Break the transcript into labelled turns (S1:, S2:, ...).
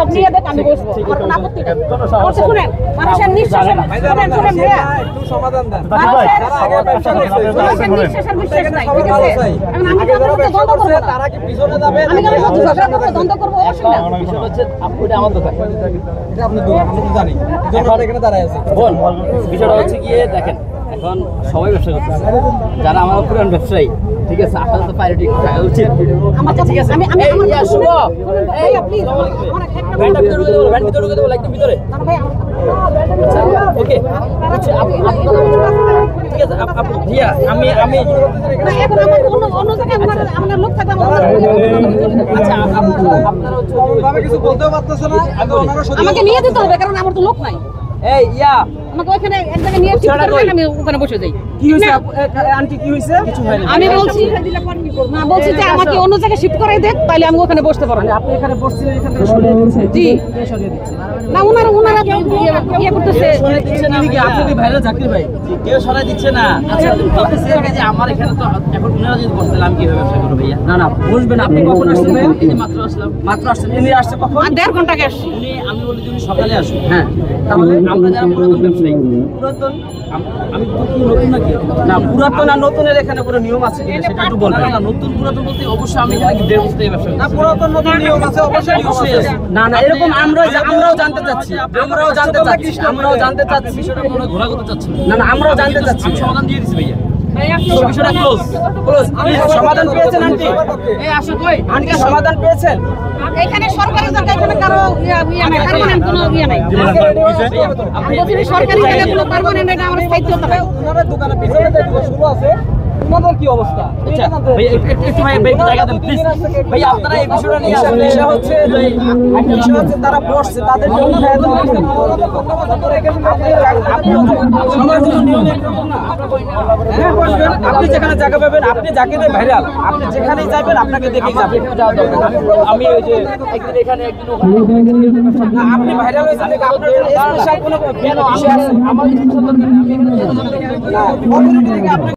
S1: সব নিয়ে দেখ আমি বসবো আমার কোনো আপত্তি নেই আমার তো শুনেন মানুষের নিঃশ্বাস শুনেন ভাইয়া
S2: একটু সমাধান দেন
S1: মানুষের নিঃশ্বাসের বিশ্বাস নাই ঠিক আছে এখন আমি দ্বন্দ্ব করব
S2: তারা কি পিছনে যাবে
S1: আমি কেন দ্বন্দ্ব করব অবশ্যই না
S3: বিষয়টা হচ্ছে এটা আমার দোকান,
S2: এটা আপনি দোকান আমি তো জানি এখন এখানে দাঁড়ায় আছে
S3: বল বিষয়টা হচ্ছে গিয়ে দেখেন এখন সবাই ব্যবসা করতেছে, যারা আমার পুরান ব্যবসায়ী ঠিক আছে আপনার তো প্রায়োরিটি থাকা উচিত। আচ্ছা ঠিক আছে
S1: আমি
S3: শুনো
S1: ভাইয়া প্লিজ আমার একটা
S3: ভ্যানটা ভিতরে ঢুকে দেবো, ভ্যান ভিতরে ঢুকে দেবো একদম ভিতরে।
S1: না ভাই
S3: আচ্ছা ওকে ঠিক আছে আপু ভাইয়া আমি
S1: না এখন আমার অন্য জায়গায় আমার লোক থাকবে
S3: আচ্ছা আপনারা হচ্ছে
S2: ভাবে কিছু বলতেও পারতেছ না আমি ওনারও সত্যি
S1: আমাকে নিয়ে যেতে হবে কারণ আমার তো লোক নাই
S3: এই ইয়া
S1: আমাকে ওখানে এক জায়গায় নিয়ে ঠিক করে আমি ওখানে বসে যাই
S2: কি হইছে আন্টি কি হইছে কিছু হয় না
S1: আমি বলছি না বলছি যে আমাকে অন্য জায়গায় শিফট করে দেখ তাহলে আমি ওখানে বসতে পারবো
S2: আপনি এখানে বসছিলেন এখান থেকে সরিয়ে দিচ্ছেন
S1: জি
S2: কে সরিয়ে দিচ্ছে
S1: না ওনারা ইয়ে করতেছে
S3: সরাই দিচ্ছে না কি আপনি কি ভাইরাল জাকির ভাই কেউ সরাই দিচ্ছে না। আচ্ছা বলতেছে যে আমার এখানে তো এখন উনারা যদি বসতে আমি কিভাবে ব্যবসা করব ভাইয়া?
S2: না না বসবেন আপনি কখন আসছেন ভাই
S3: এই যে মাত্র আসছে
S2: ইনি আসছে কখন
S1: আর 1.5 ঘন্টা আগে আসছি
S3: আমি বলি যদি সকালে আসুন
S2: হ্যাঁ
S3: তাহলে আমরা যারা পুরাতন ব্যবসায়ী পুরাতন আমি তো কি নতুন নাকি
S2: না পুরাতন আর নতুনের এখানে কোনো নিয়ম আছে কিনা সেটা একটু বলবেন
S3: না নতুন পুরাতন বলতে অবশ্যই আমি এখানে 1.5 বছর থেকে ব্যবসা
S2: না পুরাতন নতুন নিয়ম আছে অবশ্যই আছে না না এরকম আমরাও জানতে চাচ্ছি আমরাও জানতে চাচ্ছি
S3: বিষয়টা মনে ঘোরা করতে চাচ্ছি
S2: না না আমরাও জানতে চাচ্ছি
S3: আমি সমাধান দিয়ে দিছি ভাইয়া
S2: বিষয়টা ক্লোজ সমাধান পেয়েছেন আন্টি
S3: এই আসো কই
S2: আন্টি সমাধান পেয়েছেন
S1: এখানে সরকারি জায়গা এখানে কারো ইয়ে নাই পার্মানেন্ট কোনো ইয়ে নাই আমি বলছি সরকারি জায়গা কোনো পার্মানেন্ট এটা আমার স্থায়িত্ব হতে হবে
S2: ওনার দোকানে পিছনে যে শুরু আছে ওনাদের কি অবস্থা
S3: আচ্ছা ভাই একটু ভাই জায়গা দেন প্লিজ ভাই আপনারা এই বিষয়টা নিয়ে আসলে
S2: বিষয় হচ্ছে তারা বসছে তাদের জন্য আপনি যেখানে জায়গা পাবেন আপনি যাকে দিয়ে ভাইরাল আপনি যেখানেই যাবেন আপনাকে দেখেই যাবেন
S3: আমি ওই যে একদিন এখানে একদিন ওখানে
S2: আপনি ভাইরাল হয়েছেন আপনার স্পেশাল কোনো বিষয় আছে
S3: আমার